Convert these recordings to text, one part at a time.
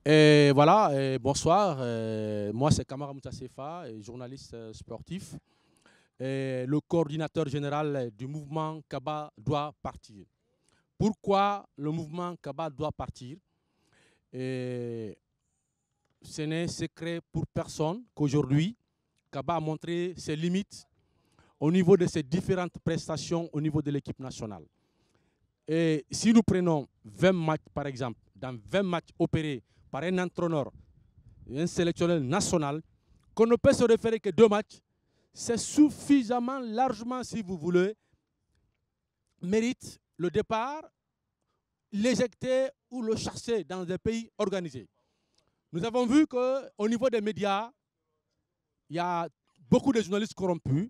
Et voilà, bonsoir. Moi, c'est Kamara Moussa Sefa, journaliste sportif, et le coordinateur général du mouvement Kaba doit partir. Pourquoi le mouvement Kaba doit partir? Et ce n'est secret pour personne qu'aujourd'hui, Kaba a montré ses limites au niveau de ses différentes prestations au niveau de l'équipe nationale. Et si nous prenons 20 matchs, par exemple, dans 20 matchs opérés par un entraîneur, un sélectionneur national, qu'on ne peut se référer que 2 matchs, c'est suffisamment largement, si vous voulez, mérite le départ, l'éjecter ou le chasser dans des pays organisés. Nous avons vu qu'au niveau des médias, il y a beaucoup de journalistes corrompus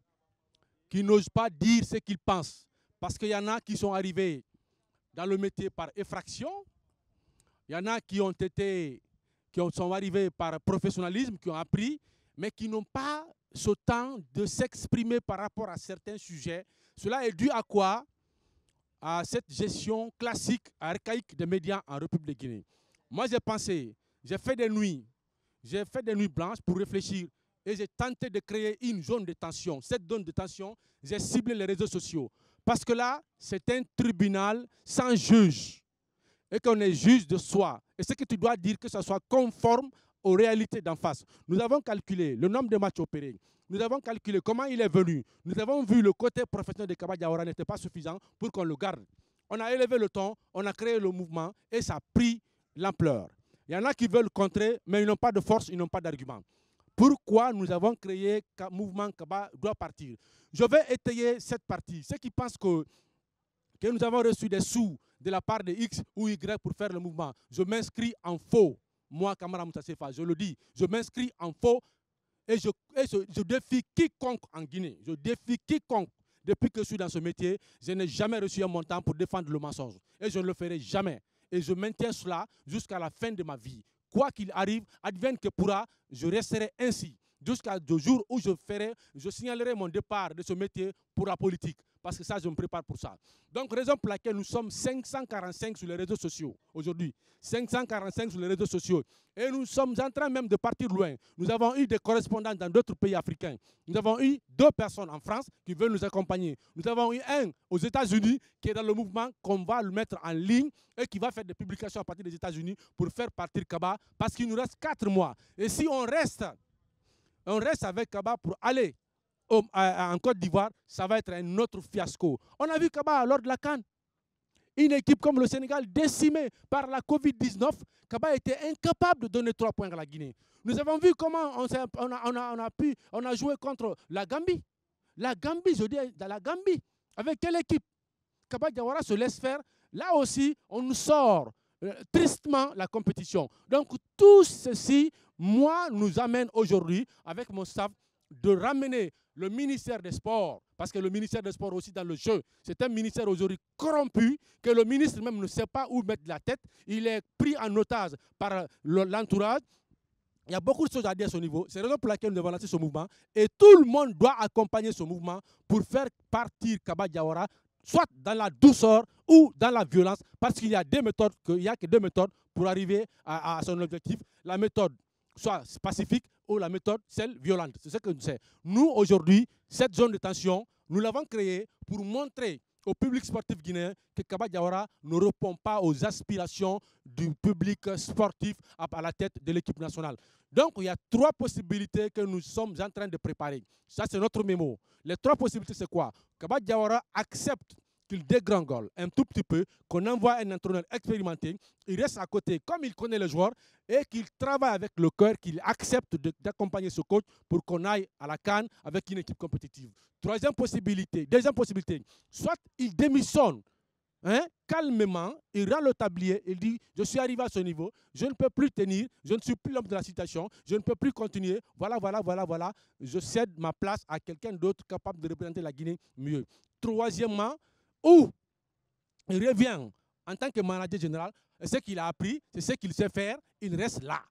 qui n'osent pas dire ce qu'ils pensent. Parce qu'il y en a qui sont arrivés dans le métier par effraction, il y en a qui sont arrivés par professionnalisme, qui ont appris, mais qui n'ont pas ce temps de s'exprimer par rapport à certains sujets. Cela est dû à quoi? À cette gestion classique, archaïque des médias en République de Guinée. Moi, j'ai pensé, j'ai fait des nuits blanches pour réfléchir et j'ai tenté de créer une zone de tension. Cette zone de tension, j'ai ciblé les réseaux sociaux. Parce que là, c'est un tribunal sans juge. Et qu'on est juge de soi. Et ce que tu dois dire, que ça soit conforme aux réalités d'en face. Nous avons calculé le nombre de matchs opérés. Nous avons calculé comment il est venu. Nous avons vu le côté professionnel de Kaba Diawara n'était pas suffisant pour qu'on le garde. On a élevé le ton, on a créé le mouvement et ça a pris l'ampleur. Il y en a qui veulent contrer, mais ils n'ont pas de force, ils n'ont pas d'argument. Pourquoi nous avons créé le mouvement Kaba doit partir? Je vais étayer cette partie. Ceux qui pensent que nous avons reçu des sous de la part de X ou Y pour faire le mouvement, je m'inscris en faux. Moi, Kamara Moussa Sefa, je le dis, je m'inscris en faux et je défie quiconque en Guinée. Je défie quiconque. Depuis que je suis dans ce métier, je n'ai jamais reçu un montant pour défendre le mensonge. Et je ne le ferai jamais. Et je maintiens cela jusqu'à la fin de ma vie. Quoi qu'il arrive, advienne que pourra, je resterai ainsi. Jusqu'à le jour où je signalerai mon départ de ce métier pour la politique. Parce que ça, je me prépare pour ça. Donc, raison pour laquelle nous sommes 545 sur les réseaux sociaux aujourd'hui. 545 sur les réseaux sociaux. Et nous sommes en train même de partir loin. Nous avons eu des correspondants dans d'autres pays africains. Nous avons eu 2 personnes en France qui veulent nous accompagner. Nous avons eu un aux États-Unis qui est dans le mouvement qu'on va le mettre en ligne et qui va faire des publications à partir des États-Unis pour faire partir Kaba parce qu'il nous reste 4 mois. Et si on reste avec Kaba pour aller en Côte d'Ivoire, ça va être un autre fiasco. On a vu Kaba lors de la CAN. Une équipe comme le Sénégal décimée par la Covid-19, Kaba était incapable de donner 3 points à la Guinée. Nous avons vu comment on a joué contre la Gambie. La Gambie, je dis, dans la Gambie. Avec quelle équipe? Kaba Diawara se laisse faire. Là aussi, on nous sort tristement la compétition. Donc tout ceci, moi, nous amène aujourd'hui, avec mon staff, de ramener le ministère des Sports, parce que le ministère des Sports aussi dans le jeu, c'est un ministère aujourd'hui corrompu, que le ministre même ne sait pas où mettre la tête. Il est pris en otage par l'entourage. Il y a beaucoup de choses à dire à ce niveau. C'est la raison pour laquelle nous devons lancer ce mouvement. Et tout le monde doit accompagner ce mouvement pour faire partir Kaba Diawara, soit dans la douceur ou dans la violence, parce qu'il y a des méthodes, qu'il n'y a que 2 méthodes pour arriver à son objectif. La méthode soit pacifique ou la méthode, celle violente. C'est ce que nous savons. Nous, aujourd'hui, cette zone de tension, nous l'avons créée pour montrer au public sportif guinéen que Kaba Diawara ne répond pas aux aspirations du public sportif à la tête de l'équipe nationale. Donc, il y a 3 possibilités que nous sommes en train de préparer. Ça, c'est notre mémo. Les 3 possibilités, c'est quoi? Kaba Diawara accepte qu'il dégringole un tout petit peu, qu'on envoie un entraîneur expérimenté, il reste à côté comme il connaît les joueurs et qu'il travaille avec le cœur, qu'il accepte d'accompagner ce coach pour qu'on aille à la CAN avec une équipe compétitive. Deuxième possibilité, soit il démissionne calmement, il rend le tablier, il dit « Je suis arrivé à ce niveau, je ne peux plus tenir, je ne suis plus l'homme de la situation, je ne peux plus continuer, voilà, je cède ma place à quelqu'un d'autre capable de représenter la Guinée mieux. » Troisièmement, ou il revient en tant que manager général, et ce qu'il a appris, c'est ce qu'il sait faire, il reste là.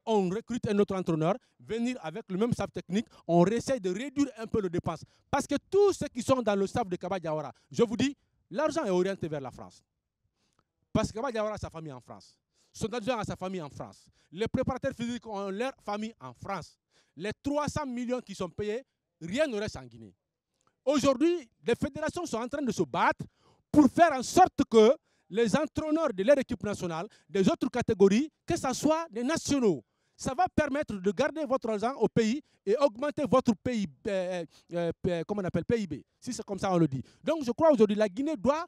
On recrute un autre entraîneur, venir avec le même staff technique, on essaie de réduire un peu les dépenses. Parce que tous ceux qui sont dans le staff de Kaba Diawara, je vous dis, l'argent est orienté vers la France. Parce que Kaba Diawara a sa famille en France. son adjoint a sa famille en France. Les préparateurs physiques ont leur famille en France. Les 300 millions qui sont payés, rien ne reste en Guinée. Aujourd'hui, les fédérations sont en train de se battre pour faire en sorte que les entraîneurs de leur équipe nationale, des autres catégories, que ce soit des nationaux, ça va permettre de garder votre argent au pays et augmenter votre pays, comment on appelle, PIB, si c'est comme ça on le dit. Donc je crois aujourd'hui la Guinée doit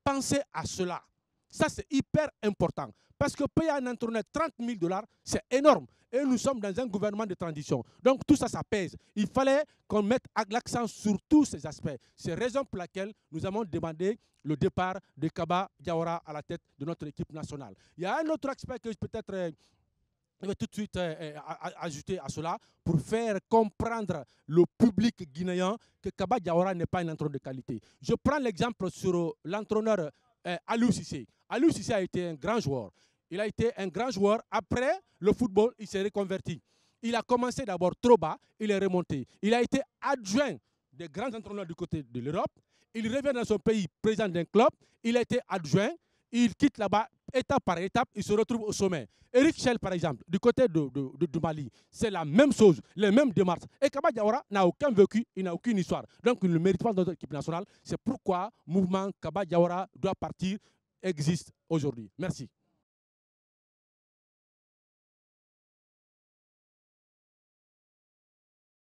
penser à cela. Ça c'est hyper important. Parce que payer un entraîneur 30 000 $, c'est énorme. Et nous sommes dans un gouvernement de transition. Donc tout ça, ça pèse. Il fallait qu'on mette l'accent sur tous ces aspects. C'est la raison pour laquelle nous avons demandé le départ de Kaba Diawara à la tête de notre équipe nationale. Il y a un autre aspect que peut-être je vais tout de suite ajouter à cela pour faire comprendre le public guinéen que Kaba Diawara n'est pas un entraîneur de qualité. Je prends l'exemple sur l'entraîneur Aliou Cissé. Aliou Cissé a été un grand joueur. Il a été un grand joueur. Après le football, il s'est reconverti. Il a commencé d'abord trop bas, il est remonté. Il a été adjoint des grands entraîneurs du côté de l'Europe. Il revient dans son pays, président d'un club. Il a été adjoint. Il quitte là-bas, étape par étape, il se retrouve au sommet. Eric Schell, par exemple, du côté du Mali, c'est la même chose, les mêmes démarches. Et Kaba Diawara n'a aucun vécu, il n'a aucune histoire. Donc, il ne mérite pas notre équipe nationale. C'est pourquoi le mouvement Kaba Diawara doit partir existe aujourd'hui. Merci.